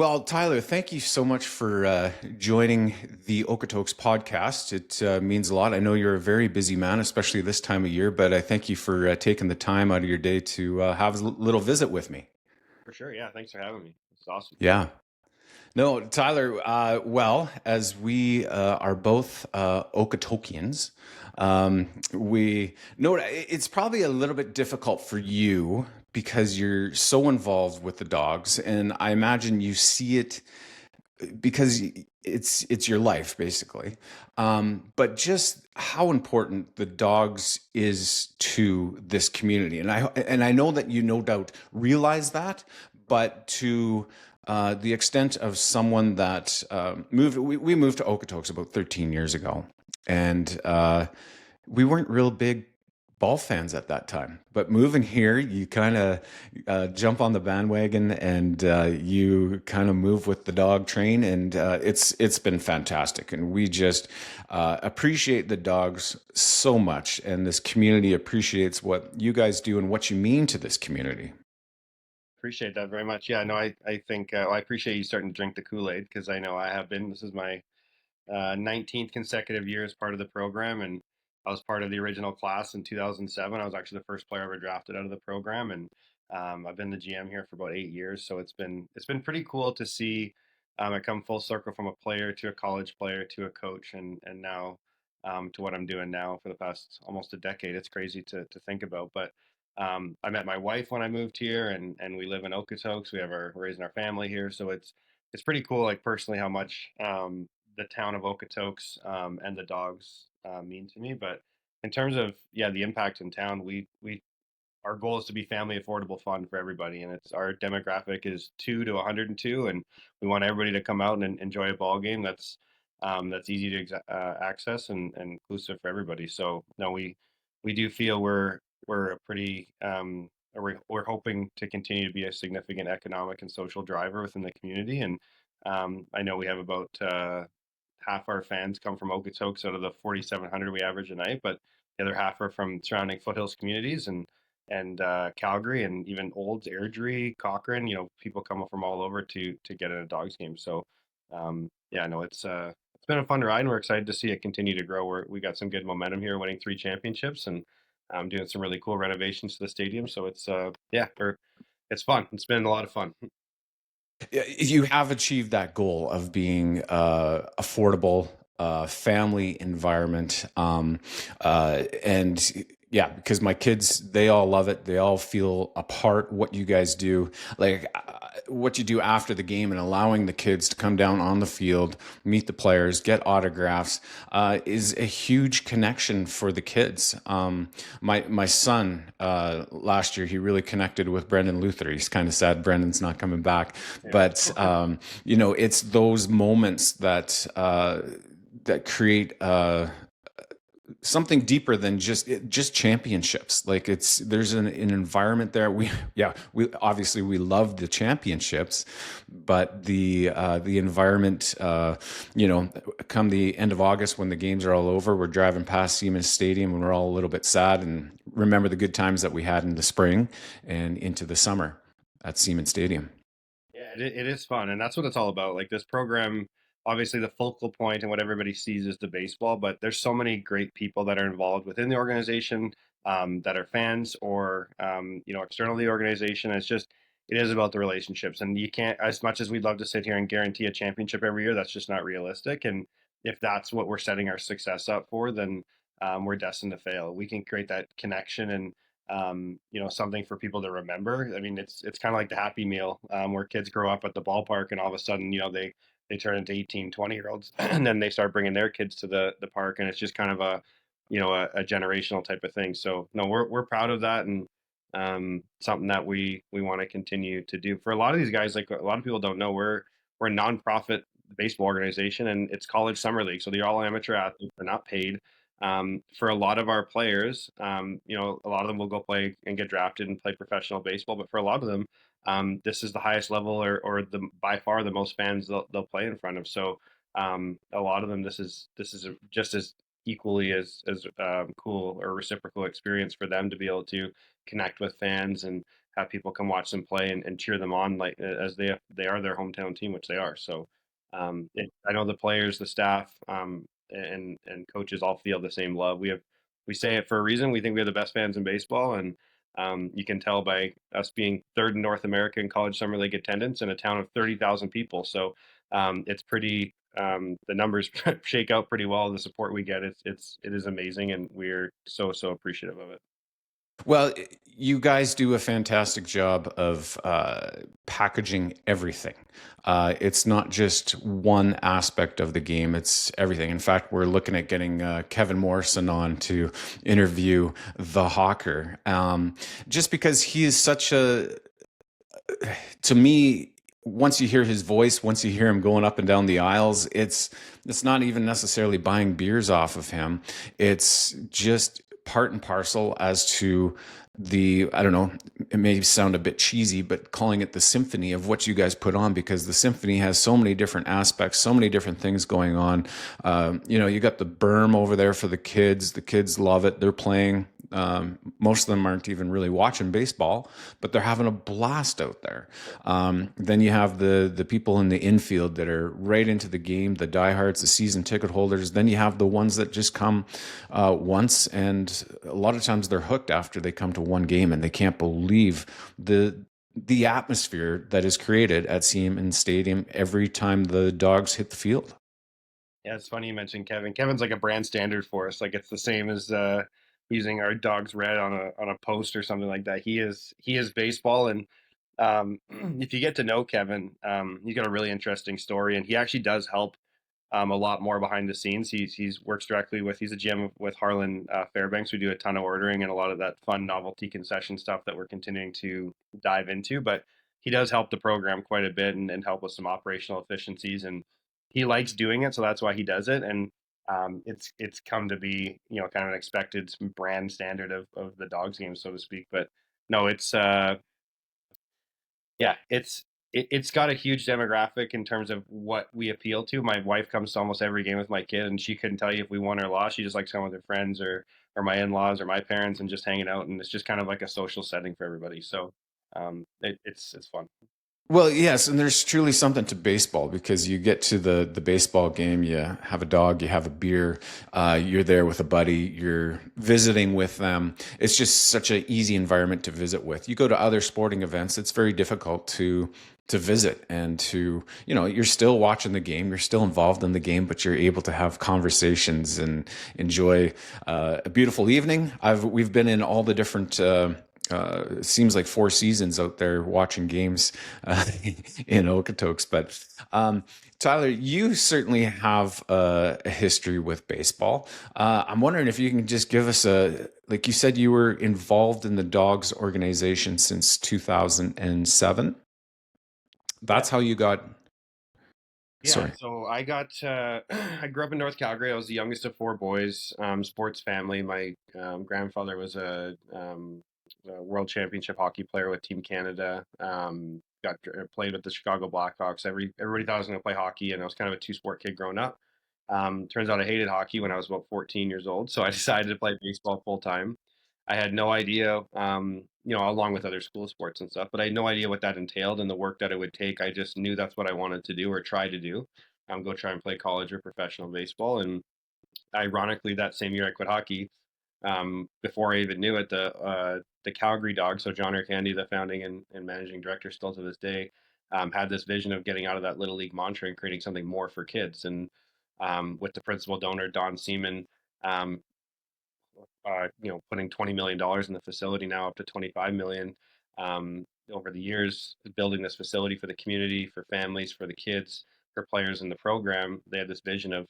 Well, Tyler, thank you so much for joining the Okotoks Podcast. It means a lot. I know you're a very busy man, especially this time of year, but I thank you for taking the time out of your day to have a little visit with me. For sure. Yeah. Thanks for having me. It's awesome. Yeah. No, Tyler, well, as we are both Okotokians, we know it's probably a little bit difficult for you because you're so involved with the dogs, and I imagine you see it because it's your life basically. But just how important the dogs is to this community, and I know that you no doubt realize that, but to the extent of someone that we moved to Okotoks about 13 years ago, and we weren't real big ball fans at that time. But moving here, you kind of jump on the bandwagon, and you kind of move with the dog train, and it's been fantastic. And we just appreciate the dogs so much, and this community appreciates what you guys do and what you mean to this community. Appreciate that very much. Yeah. No, I think I appreciate you starting to drink the Kool-Aid because I know I have been. This is my 19th consecutive year as part of the program. And I was part of the original class in 2007. I was actually the first player ever drafted out of the program. And I've been the GM here for about 8 years. So it's been pretty cool to see it come full circle from a player to a college player to a coach and now to what I'm doing now for the past almost a decade. It's crazy to think about. But I met my wife when I moved here and we live in Okotoks. We're raising our family here. So it's pretty cool, like personally, how much the town of Okotoks and the dogs mean to me. But in terms of the impact in town, we our goal is to be family affordable fun for everybody, and it's our demographic is 2 to 102, and we want everybody to come out and enjoy a ball game that's easy to access and inclusive for everybody. So no, we do feel we're a pretty we're hoping to continue to be a significant economic and social driver within the community, and I know we have about half our fans come from Okotoks out of the 4,700 we average a night, but the other half are from surrounding foothills communities and Calgary and even Olds, Airdrie, Cochrane. People come from all over to get in a Dogs game. So yeah, no, it's been a fun ride, and we're excited to see it continue to grow. We got some good momentum here, winning 3 championships and doing some really cool renovations to the stadium. So it's fun. It's been a lot of fun. You have achieved that goal of being affordable family environment, and yeah, because my kids, they all love it. They all feel a part. What you guys do, like what you do after the game, and allowing the kids to come down on the field, meet the players, get autographs, is a huge connection for the kids. My son, last year, he really connected with Brendan Luther. He's kind of sad Brendan's not coming back, Yeah. but it's those moments that create something deeper than just championships. Like there's an environment there. We obviously we love the championships, but the environment, come the end of August when the games are all over, we're driving past Siemens Stadium and we're all a little bit sad and remember the good times that we had in the spring and into the summer at Siemens Stadium. Yeah, it is fun, and that's what it's all about. Like this program, obviously the focal point and what everybody sees is the baseball, but there's so many great people that are involved within the organization that are fans or external to the organization. It is about the relationships, and you can't, as much as we'd love to sit here and guarantee a championship every year, that's just not realistic. And if that's what we're setting our success up for, then we're destined to fail. We can create that connection and something for people to remember. I mean, it's kind of like the Happy Meal, where kids grow up at the ballpark and all of a sudden, they turn into 18, 20-year olds and then they start bringing their kids to the park. And it's just kind of a generational type of thing. So no, we're proud of that. And something that we want to continue to do for a lot of these guys. Like a lot of people don't know, we're a nonprofit baseball organization and it's college summer league. So they're all amateur athletes. They're not paid. For a lot of our players, a lot of them will go play and get drafted and play professional baseball. But for a lot of them, this is the highest level or the by far the most fans they'll play in front of. So a lot of them, this is just as equally as cool or reciprocal experience for them to be able to connect with fans and have people come watch them play and cheer them on like as they are their hometown team, which they are. So I know the players, the staff, and coaches all feel the same love. We say it for a reason. We think we have the best fans in baseball, and you can tell by us being third in North America in college summer league attendance in a town of 30,000 people. So it's pretty. The numbers shake out pretty well. The support we get, it is amazing, and we're so appreciative of it. Well, you guys do a fantastic job of packaging everything. It's not just one aspect of the game, it's everything. In fact, we're looking at getting Kevin Morrison on to interview the Hawker, just because he is such a, to me, once you hear his voice, once you hear him going up and down the aisles, it's not even necessarily buying beers off of him. It's just part and parcel as to the, I don't know, it may sound a bit cheesy, but calling it the symphony of what you guys put on, because the symphony has so many different aspects, so many different things going on. You got the berm over there for the kids. The kids love it. They're playing. Most of them aren't even really watching baseball, but they're having a blast out there. Then you have the people in the infield that are right into the game, the diehards, the season ticket holders. Then you have the ones that just come once, and a lot of times they're hooked after they come to one game, and they can't believe the atmosphere that is created at Siemens Stadium every time the Dogs hit the field. Yeah, it's funny you mentioned Kevin. Kevin's like a brand standard for us. Like it's the same as using our dog's red on a post or something like that. He is baseball, and if you get to know Kevin, he's got a really interesting story, and he actually does help a lot more behind the scenes. He's works directly with he's a GM with Harlan Fairbanks. We do a ton of ordering and a lot of that fun novelty concession stuff that we're continuing to dive into. But he does help the program quite a bit and help with some operational efficiencies. And he likes doing it, so that's why he does it. And it's come to be kind of an expected brand standard of the Dogs game, so to speak. But no, it's got a huge demographic in terms of what we appeal to. My wife comes to almost every game with my kid, and she couldn't tell you if we won or lost. She just likes coming with her friends or my in-laws or my parents and just hanging out. And it's just kind of like a social setting for everybody. So it's fun. Well, yes, and there's truly something to baseball, because you get to the baseball game, you have a dog, you have a beer, you're there with a buddy, you're visiting with them. It's just such an easy environment to visit with. You go to other sporting events, it's very difficult to visit, and you're still watching the game, you're still involved in the game, but you're able to have conversations and enjoy a beautiful evening. We've been in all the different it seems like 4 seasons out there watching games in Okotoks. But Tyler, you certainly have a history with baseball. I'm wondering if you can just give us like you said, you were involved in the Dogs organization since 2007. Yeah. That's how you got. Yeah, Sorry. so I got I grew up in North Calgary. I was the youngest of four boys, sports family. My grandfather was a world championship hockey player with Team Canada. Played with the Chicago Blackhawks. Everybody thought I was going to play hockey, and I was kind of a two sport kid growing up. Turns out I hated hockey when I was about 14 years old, so I decided to play baseball full time. I had no idea, along with other school sports and stuff, but I had no idea what that entailed and the work that it would take. I just knew that's what I wanted to do or try to do. Go try and play college or professional baseball. And ironically, that same year I quit hockey. Before I even knew it, the Calgary Dawgs, so John Candy, the founding and managing director, still to this day, had this vision of getting out of that little league mantra and creating something more for kids. And with the principal donor Don Seaman, um, putting $20 million in the facility, now up to 25 million over the years, building this facility for the community, for families, for the kids, for players in the program. They had this vision of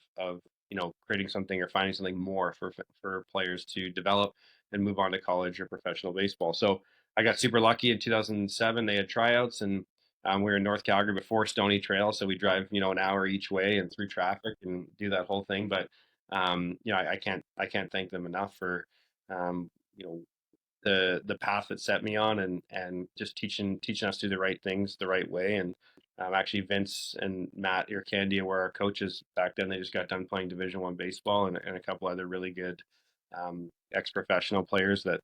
creating something or finding something more for players to develop and move on to college or professional baseball. So I got super lucky in 2007. They had tryouts, and we were in North Calgary before Stony Trail, so we drive an hour each way and through traffic and do that whole thing. But I can't thank them enough for um, you know the path that set me on, and just teaching us to do the right things the right way. And actually, Vince and Matt Ircandia were our coaches back then. They just got done playing Division 1 baseball, and a couple other really good ex-professional players that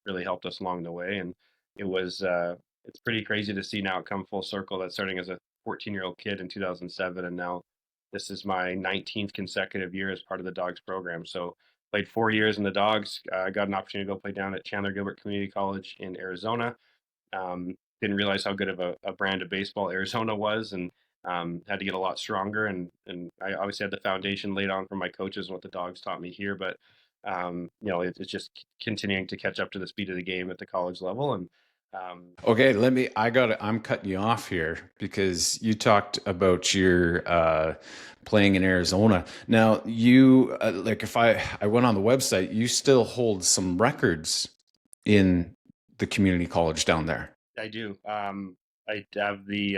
really helped us along the way. And it was it's pretty crazy to see now it come full circle. That starting as a 14-year-old kid in 2007, and now this is my 19th consecutive year as part of the Dogs program. So played 4 years in the Dogs. Got an opportunity to go play down at Chandler Gilbert Community College in Arizona. Didn't realize how good of a brand of baseball Arizona was, and had to get a lot stronger. And I obviously had the foundation laid on from my coaches and what the Dogs taught me here. But it's just continuing to catch up to the speed of the game at the college level. And um, Okay, I'm cutting you off here because you talked about your playing in Arizona. Now, you like if I went on the website, you still hold some records in the community college down there. I do. I have the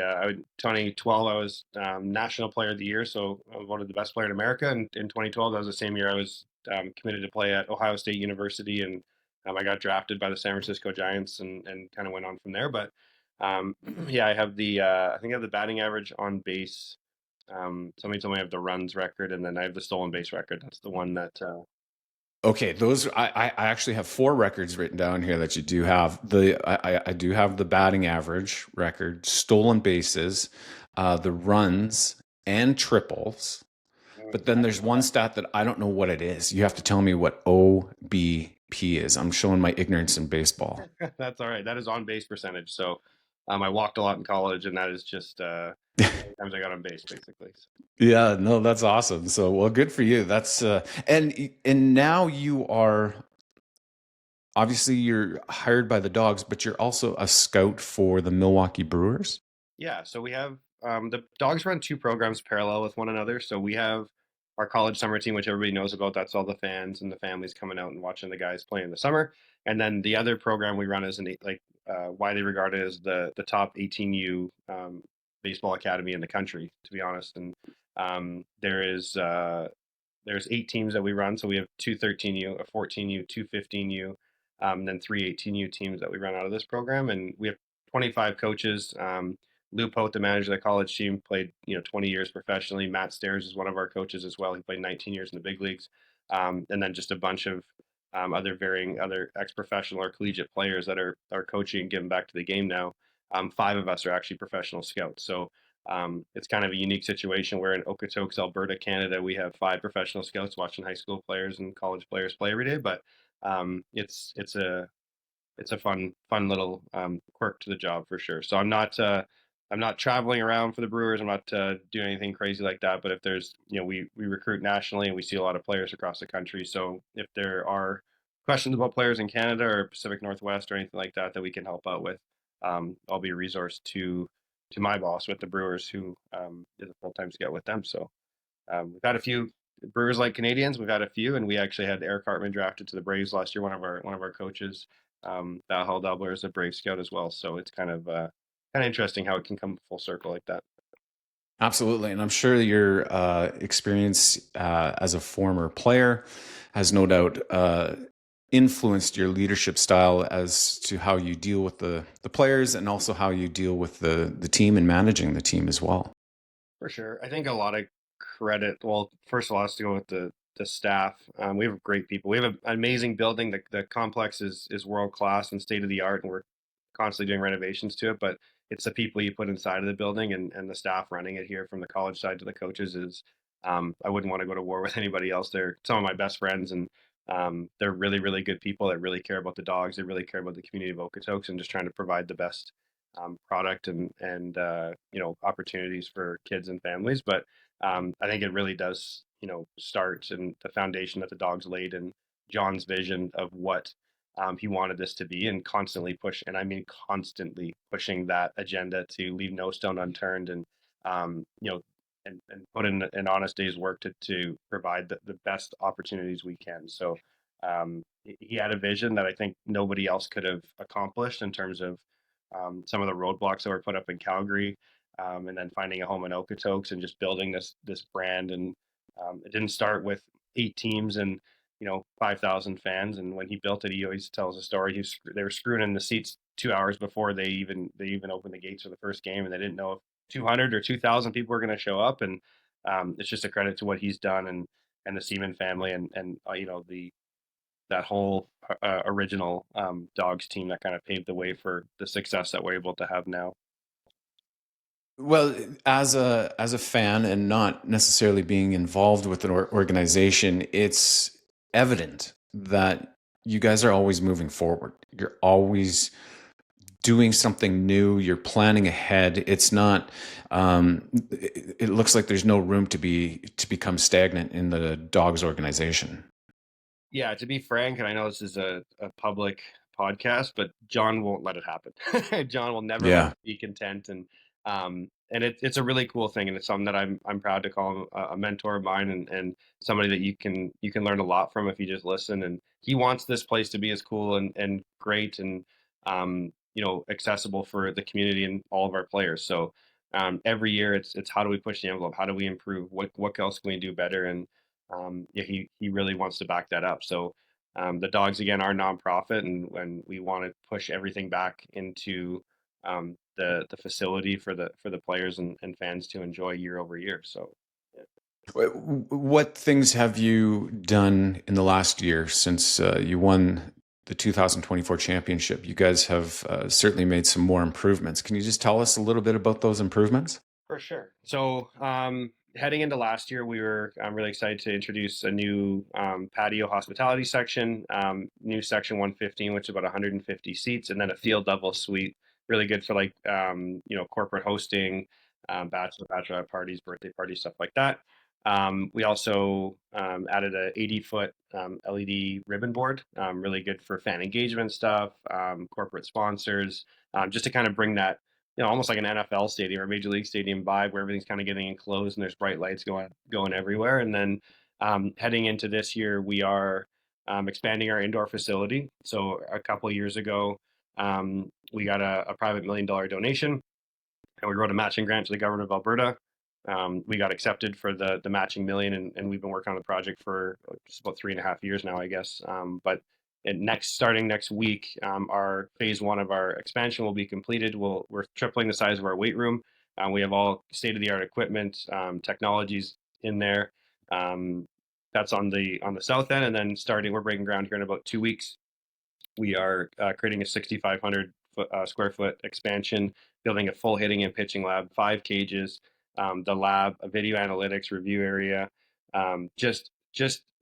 2012. I was National Player of the Year, so I was voted the best player in America. And in 2012, that was the same year I was committed to play at Ohio State University, and I got drafted by the San Francisco Giants, and kind of went on from there. But yeah, I have the I think I have the batting average, on base. Somebody told me I have the runs record, and then I have the stolen base record. That's the one that Okay, those I actually have four records written down here that you do have. I do have the batting average record, stolen bases, the runs and triples. But then I didn't there's know one that. stat that I don't know what it is. You have to tell me what OBP is. I'm showing my ignorance in baseball. That's all right. That is on base percentage. So I walked a lot in college, and that is just how many times I got on base, basically. So, Yeah, no, that's awesome. So, well, good for you. That's and now you are obviously you're hired by the Dogs, but you're also a scout for the Milwaukee Brewers. yeah, so we have the Dogs run two programs parallel with one another. So we have our college summer team, which everybody knows about. That's all the fans and the families coming out and watching the guys play in the summer. And then the other program we run is widely regarded as the top 18U baseball academy in the country, to be honest. And there's 8 teams that we run. So we have two 13U, a 14U, two 15U, then three 18U teams that we run out of this program. And we have 25 coaches. Lou Pote, the manager of the college team, played 20 years professionally. Matt Stairs is one of our coaches as well. He played 19 years in the big leagues, and then just a bunch of other ex-professional or collegiate players that are coaching and giving back to the game now. 5 of us are actually professional scouts, so it's kind of a unique situation where in Okotoks, Alberta, Canada, we have 5 professional scouts watching high school players and college players play every day. But it's a fun little quirk to the job for sure. So I'm not traveling around for the Brewers. I'm not doing anything crazy like that. But if there's we recruit nationally, and we see a lot of players across the country. So if there are questions about players in Canada or Pacific Northwest or anything like that that we can help out with, I'll be a resource to my boss with the Brewers, who is a full-time scout with them. So we've had a few Brewers like Canadians. We've had a few, and we actually had Eric Hartman drafted to the Braves last year. One of our coaches, Val Doubler, is a Brave Scout as well. So it's kind of interesting how it can come full circle like that. Absolutely, and I'm sure your experience as a former player has no doubt influenced your leadership style as to how you deal with the players and also how you deal with the team and managing the team as well. For sure. I think a lot of credit. Well, first of all, has to go with the staff. We have great people. We have an amazing building. The complex is world class and state of the art, and we're constantly doing renovations to it. But it's the people you put inside of the building, and the staff running it here, from the college side to the coaches, is I wouldn't want to go to war with anybody else. They're some of my best friends, and they're really, really good people that really care about the Dogs. They really care about the community of Okotoks, and just trying to provide the best product and opportunities for kids and families. But I think it really does start in the foundation that the Dogs laid, and John's vision of what he wanted this to be, and constantly push, and I mean constantly pushing that agenda to leave no stone unturned, and um, you know and put in an honest day's work to provide the best opportunities we can. So he had a vision that I think nobody else could have accomplished, in terms of some of the roadblocks that were put up in Calgary, and then finding a home in Okotoks and just building this brand. And it didn't start with 8 teams and 5,000 fans. And when he built it, he always tells a story. They were screwing in the seats 2 hours before they even opened the gates for the first game, and they didn't know if 200 or 2,000 people were going to show up. And it's just a credit to what he's done, and the Seaman family, and the that whole original Dogs team that kind of paved the way for the success that we're able to have now. Well, as a fan and not necessarily being involved with an organization, it's evident that you guys are always moving forward. You're always doing something new. You're planning ahead. It's not. It looks like there's no room to become stagnant in the Dogs organization. Yeah, to be frank, and I know this is a public podcast, but John won't let it happen. John will never let Yeah. us be content, and it's a really cool thing, and it's something that I'm proud to call him a mentor of mine, and somebody that you can learn a lot from if you just listen. And he wants this place to be as cool and great and accessible for the community and all of our players. So every year it's how do we push the envelope? How do we improve? What else can we do better? And yeah, he really wants to back that up. So the Dogs again are nonprofit, and we want to push everything back into the facility for the players and fans to enjoy year over year. So yeah. What things have you done in the last year since you won the 2024 championship? You guys have certainly made some more improvements. Can you just tell us a little bit about those improvements? For sure. So, heading into last year, I'm really excited to introduce a new patio hospitality section, new section 115, which is about 150 seats, and then a field level suite, really good for like corporate hosting, bachelorette parties, birthday parties, stuff like that. We also added a 80-foot LED ribbon board, really good for fan engagement stuff, corporate sponsors, just to kind of bring that almost like an NFL stadium or Major League Stadium vibe where everything's kind of getting enclosed and there's bright lights going everywhere. And then heading into this year, we are expanding our indoor facility. So a couple of years ago, we got a private $1 million donation, and we wrote a matching grant to the government of Alberta. We got accepted for the matching million, and we've been working on the project for just about 3.5 years now, I guess. But starting next week, our phase one of our expansion will be completed. We're tripling the size of our weight room. We have all state of the art equipment, technologies in there. That's on the south end, and then we're breaking ground here in about 2 weeks. We are creating a 6,500 square foot expansion, building a full hitting and pitching lab, 5 cages, the lab, a video analytics review area, just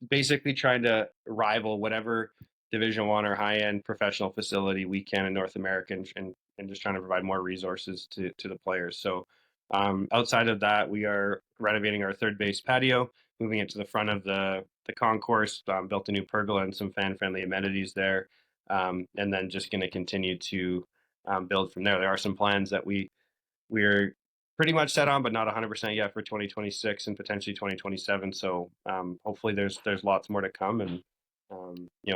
basically trying to rival whatever Division One or high end professional facility we can in North America, and just trying to provide more resources to the players. So outside of that, we are renovating our third base patio, moving it to the front of the concourse, built a new pergola and some fan friendly amenities there, and then just going to continue to build from there. There are some plans that we're pretty much set on, but not 100% yet for 2026 and potentially 2027. So hopefully there's lots more to come, and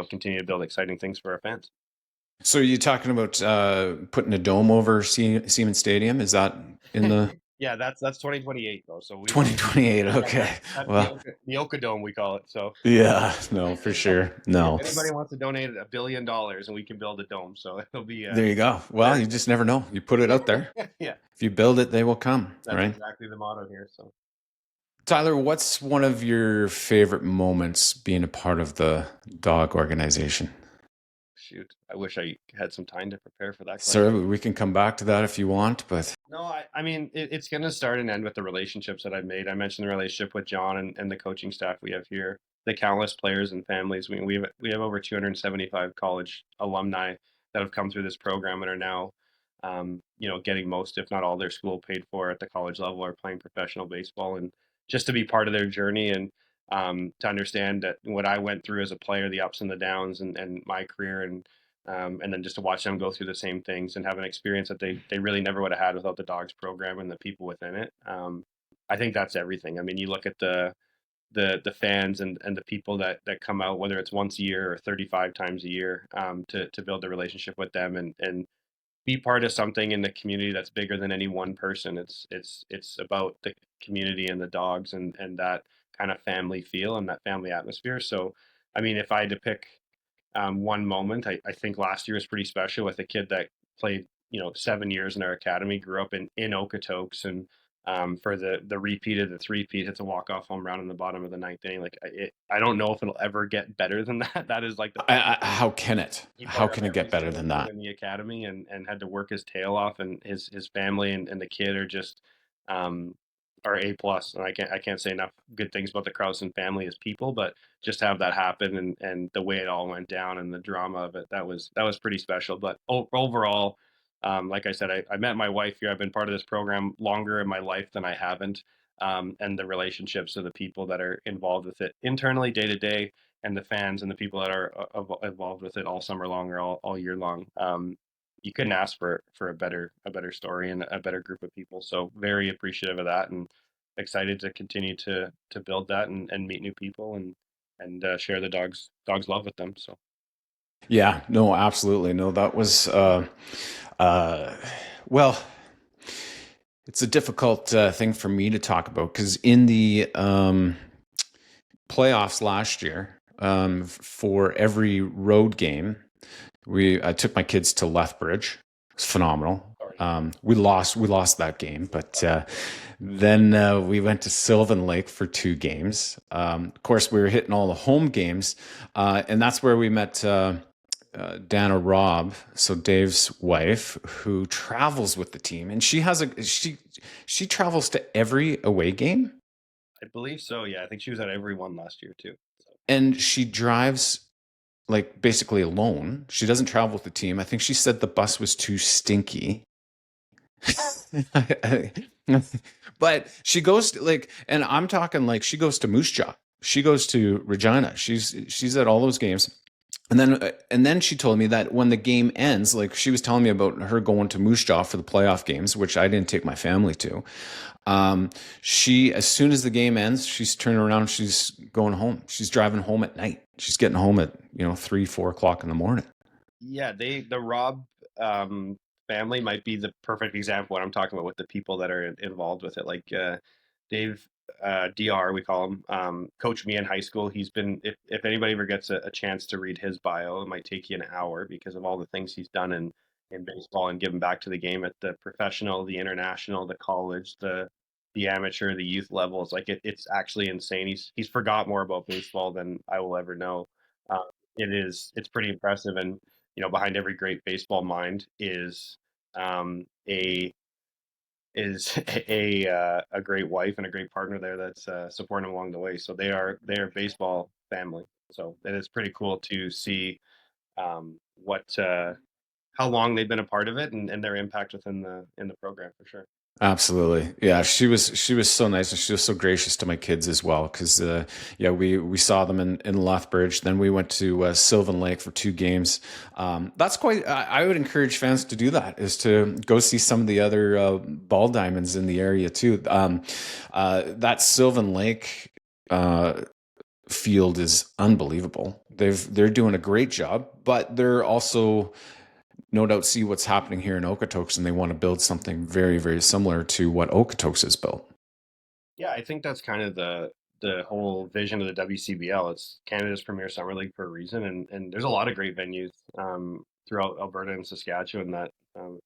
continue to build exciting things for our fans. So you're talking about putting a dome over Siemens Stadium? Is that in the Yeah, that's 2028 though. So 2028? Okay. that's Well, the Okodome we call it. So yeah, no, for sure. if No. anybody wants to donate $1 billion, and we can build a dome, so it'll be There you go. Well, you just never know. You put it out there. yeah, If you build it, they will come, that's right? exactly the motto here. So. Tyler, what's one of your favorite moments being a part of the dog organization? Shoot, I wish I had some time to prepare for that question. Sir, we can come back to that if you want, but No, I mean, it's going to start and end with the relationships that I've made. I mentioned the relationship with John and the coaching staff we have here, the countless players and families. We have over 275 college alumni that have come through this program and are now, getting most, if not all, their school paid for at the college level or playing professional baseball. And just to be part of their journey, and to understand that what I went through as a player, the ups and the downs, and my career, and then just to watch them go through the same things and have an experience that they really never would have had without the Dogs program and the people within it. I think that's everything. I mean, you look at the fans and the people that come out, whether it's once a year or 35 times a year, to build a relationship with them and be part of something in the community that's bigger than any one person. It's about the community and the Dogs, and that kind of family feel and that family atmosphere. So, I mean, if I had to pick one moment, I think last year was pretty special with a kid that played 7 years in our academy, grew up in Okotoks, and for the repeat of the three-peat, hits a walk-off home run in the bottom of the ninth inning. Like I don't know if it'll ever get better than that. That is like the How can it? he How brought up can it every get better single than kid that? in the academy and had to work his tail off, and his family and the kid are just um are A plus. And I can't say enough good things about the Krausen family as people, but just have that happen, and the way it all went down and the drama of it, that was pretty special. But overall, like I said, I met my wife here. I've been part of this program longer in my life than I haven't. And the relationships of the people that are involved with it internally, day to day, and the fans and the people that are involved with it all summer long or all year long. You couldn't ask for a better story and a better group of people. So very appreciative of that, and excited to continue to build that, and meet new people, and share the dogs love with them. So Yeah, no, absolutely. No, that was, uh, well, it's a difficult thing for me to talk about because in the playoffs last year, for every road game, I took my kids to Lethbridge. It was phenomenal. sorry. We lost that game, but then we went to Sylvan Lake for 2 games. Of course, we were hitting all the home games, and that's where we met Dana Robb, so Dave's wife, who travels with the team, and she travels to every away game, I believe so. Yeah, I think she was at every one last year too. So. and she drives like basically alone. She doesn't travel with the team. I think she said the bus was too stinky. But she goes to, like, and I'm talking like she goes to Moose Jaw. She goes to Regina. She's at all those games. And then she told me that when the game ends, like she was telling me about her going to Moose Jaw for the playoff games, which I didn't take my family to. She, as soon as the game ends, she's turning around, she's going home. She's driving home at night. She's getting home at 3, 4 o'clock in the morning. Yeah, the Rob family might be the perfect example of what I'm talking about with the people that are involved with it. Like Dave Dr. We call him, coached me in high school. He's been if anybody ever gets a chance to read his bio, it might take you an hour because of all the things he's done in baseball and given back to the game at the professional, the international, the college, the amateur, the youth levels. Like it's actually insane. He's forgot more about baseball than I will ever know. Uh, it's pretty impressive. And behind every great baseball mind um, a a great wife and a great partner there that's supporting them along the way. So they are baseball family. So it is pretty cool to see what how long they've been a part of it, and their impact within the program for sure. Absolutely. Yeah, she was so nice, and she was so gracious to my kids as well cuz yeah, we saw them in Lethbridge, then we went to Sylvan Lake for 2 games. That's quite I would encourage fans to do that, is to go see some of the other ball diamonds in the area too. That Sylvan Lake field is unbelievable. They're doing a great job, but they're also no doubt see what's happening here in Okotoks, and they want to build something very, very similar to what Okotoks has built. Yeah, I think that's kind of the whole vision of the WCBL. It's Canada's premier summer league for a reason, and there's a lot of great venues throughout Alberta and Saskatchewan that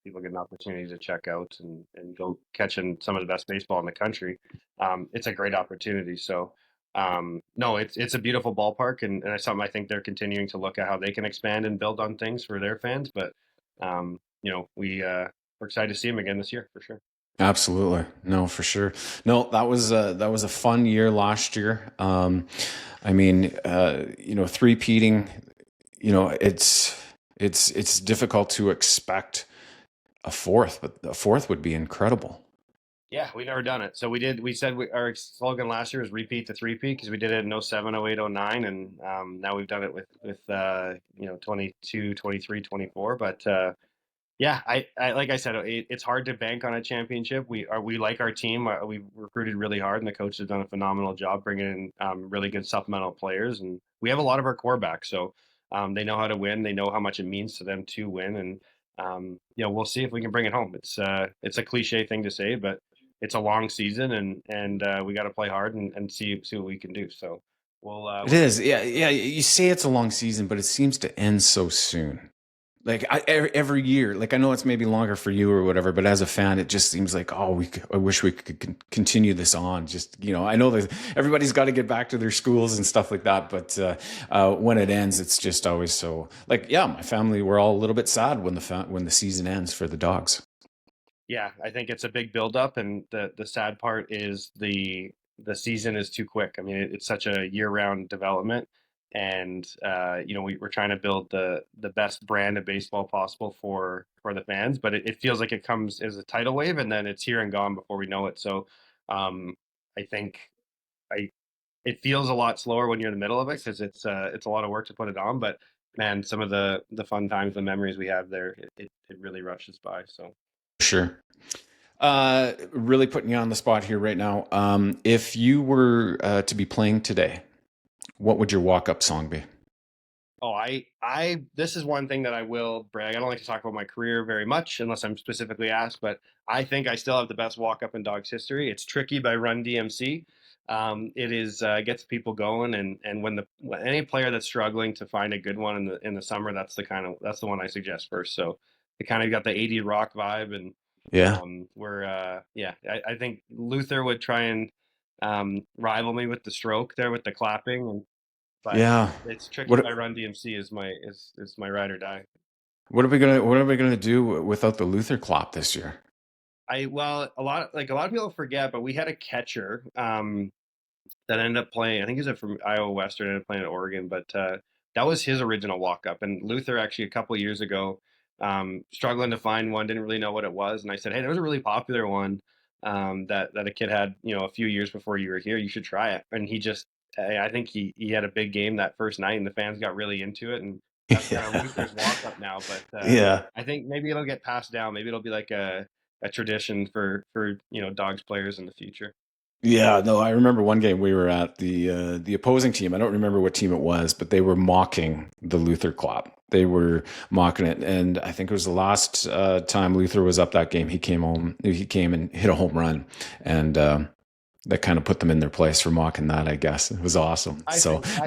people get an opportunity to check out and go catching some of the best baseball in the country. It's a great opportunity. So no, it's a beautiful ballpark, and it's something I think they're continuing to look at how they can expand and build on things for their fans. But we're excited to see them again this year for sure. Absolutely, no, for sure. No, that was a fun year last year. I mean, three-peating. It's difficult to expect a fourth, but a fourth would be incredible. Yeah, we never done it. So we did. We said our slogan last year was repeat the three-peat because we did it in 07, 08, 09, and now we've done it with 22, 23, 24. But yeah, I like I said, it's hard to bank on a championship. We like our team. We recruited really hard, and the coach has done a phenomenal job bringing in really good supplemental players, and we have a lot of our core back. So they know how to win. They know how much it means to them to win, and we'll see if we can bring it home. It's a cliche thing to say, but it's a long season, and we got to play hard and see what we can do. So we'll It is, yeah, yeah. You say it's a long season, but it seems to end so soon. Like every year, like I know it's maybe longer for you or whatever, but as a fan, it just seems like, oh, I wish we could continue this on. Just, I know that everybody's got to get back to their schools and stuff like that, but when it ends, it's just always so like, yeah, my family, we're all a little bit sad when the season ends for the Dogs. Yeah, I think it's a big buildup, and the sad part is the season is too quick. I mean, it's such a year-round development, and we're trying to build the best brand of baseball possible for the fans, but it feels like it comes as a tidal wave, and then it's here and gone before we know it. So, I think I it feels a lot slower when you're in the middle of it because it's a lot of work to put it on. But man, some of the fun times, the memories we have there, it really rushes by. So. Sure. Really putting you on the spot here right now. If you were to be playing today, what would your walk-up song be? Oh, this is one thing that I will brag. I don't like to talk about my career very much unless I'm specifically asked, but I think I still have the best walk up in Dogs history. It's Tricky by Run DMC. It is gets people going, and when any player that's struggling to find a good one in the summer, that's the one I suggest first. So it kind of got the 80s rock vibe, and Yeah. I think Luther would try and rival me with the stroke there with the clapping, but Yeah. it's Tricky What by Run DMC is my ride or die. what are we gonna do without the Luther clap this year? A lot of people forget, but we had a catcher that ended up playing. I think he's from Iowa Western, ended up playing at Oregon, but that was his original walk up. And Luther actually a couple years ago, struggling to find one, didn't really know what it was, and I said, hey, there was a really popular one that a kid had, a few years before you were here. You should try it. And I think he had a big game that first night, and the fans got really into it, and that's kind of Luther's walk up now. But Yeah. I think maybe it'll get passed down. Maybe it'll be like a tradition for Dogs players in the future. Yeah, no, I remember one game we were at the opposing team. I don't remember what team it was, but they were mocking the Luther clap. They were mocking it, and I think it was the last time Luther was up that game. He came home. He came and hit a home run, and that kind of put them in their place for mocking that. I guess it was awesome. I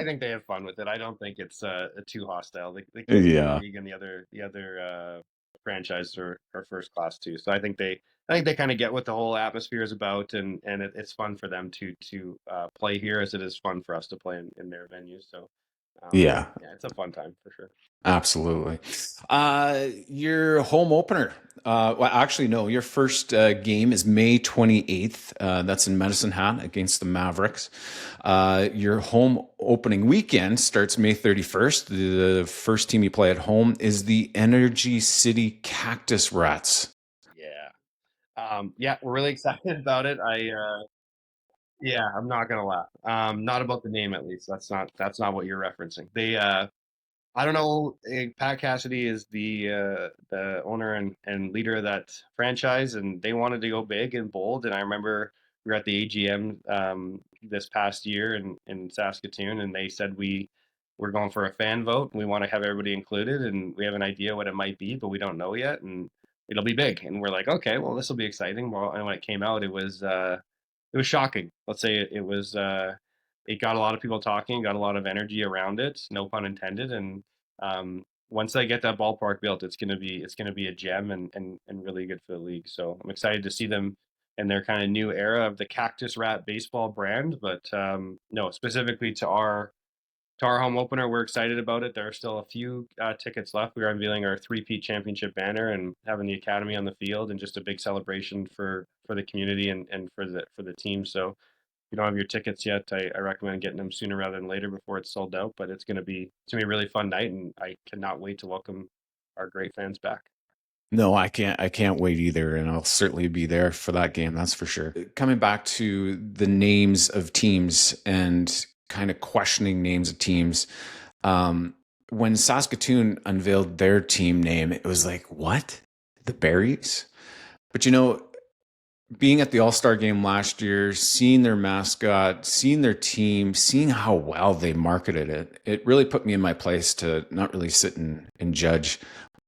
think they have fun with it. I don't think it's too hostile. The Yeah, league and the other franchises are first class too. So I think they kind of get what the whole atmosphere is about, and it's fun for them to play here as it is fun for us to play in their venues. So yeah. yeah, it's a fun time for sure. Absolutely. Your home opener. Well, actually, no. Your first game is May 28th. That's in Medicine Hat against the Mavericks. Your home opening weekend starts May 31st. The first team you play at home is the Energy City Cactus Rats. Yeah, we're really excited about it. Yeah, I'm not gonna lie. Not about the name at least. That's not what you're referencing. I don't know. Pat Cassidy is the owner and leader of that franchise, and they wanted to go big and bold. And I remember we were at the AGM this past year in Saskatoon, and they said we're going for a fan vote. We want to have everybody included, and we have an idea what it might be, but we don't know yet, and it'll be big. And we're like, okay, well, this will be exciting. Well, and when it came out, it was shocking. Let's say it got a lot of people talking, got a lot of energy around it, no pun intended. And once they get that ballpark built, it's gonna be a gem and really good for the league. So I'm excited to see them in their kind of new era of the Cactus Rat baseball brand. But no, specifically to our home opener, we're excited about it. There are still a few tickets left. We are unveiling our three-peat championship banner and having the academy on the field, and just a big celebration for the community and for the team. So if you don't have your tickets yet, I recommend getting them sooner rather than later before it's sold out. But it's gonna be a really fun night, and I cannot wait to welcome our great fans back. No, I can't wait either, and I'll certainly be there for that game, that's for sure. Coming back to the names of teams and kind of questioning names of teams, when Saskatoon unveiled their team name, it was like, what? The Berries? But being at the All-Star game last year, seeing their mascot, seeing their team, seeing how well they marketed it, it really put me in my place to not really sit and judge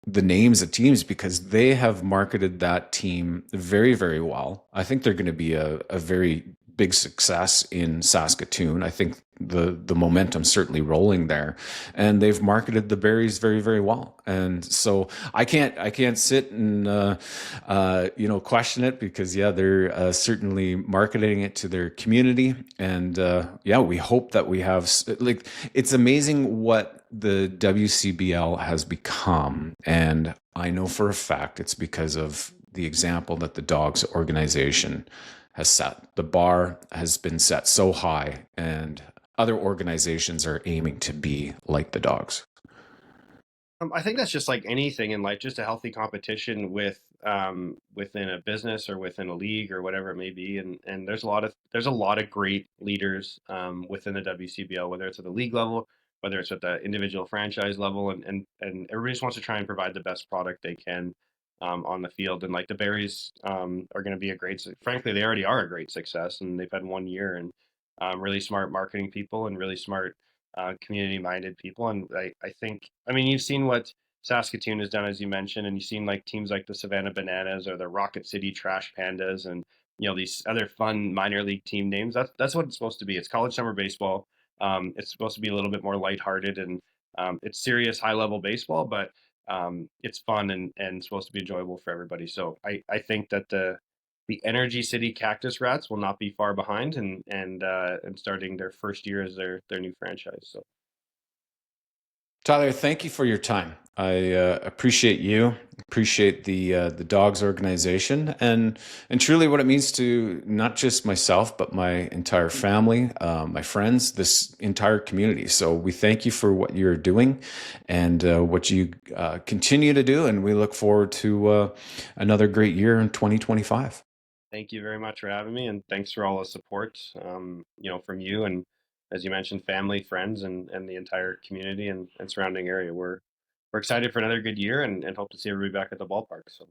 the names of teams, because they have marketed that team very, very well. I think they're going to be a very big success in Saskatoon. I think the momentum certainly rolling there, and they've marketed the berries very, very well. And so I can't sit and question it, because they're certainly marketing it to their community. And we hope that we have, like, it's amazing what the WCBL has become. And I know for a fact it's because of the example that the Dawgs organization has set. The bar has been set so high, and other organizations are aiming to be like the Dawgs. I think that's just like anything in life, just a healthy competition within a business or within a league or whatever it may be. And there's a lot of great leaders within the WCBL, whether it's at the league level, whether it's at the individual franchise level, and everybody just wants to try and provide the best product they can on the field. And like the Berries are going to be frankly, they already are a great success, and they've had 1 year, and really smart marketing people and really smart community-minded people. And I think, I mean, you've seen what Saskatoon has done, as you mentioned, and you've seen like teams like the Savannah Bananas or the Rocket City Trash Pandas, and these other fun minor league team names. That's what it's supposed to be. It's college summer baseball. It's supposed to be a little bit more lighthearted, and it's serious, high-level baseball, but it's fun and supposed to be enjoyable for everybody. So I think that the Energy City Cactus Rats will not be far behind, and starting their first year as their new franchise. So Tyler, thank you for your time. I appreciate you, appreciate the Dogs organization, and truly what it means to not just myself, but my entire family, my friends, this entire community. So we thank you for what you're doing, and what you continue to do, and we look forward to another great year in 2025. thank you very much for having me, and thanks for all the support, from you and, as you mentioned, family, friends, and the entire community and surrounding area. We're excited for another good year, and hope to see everybody back at the ballpark. So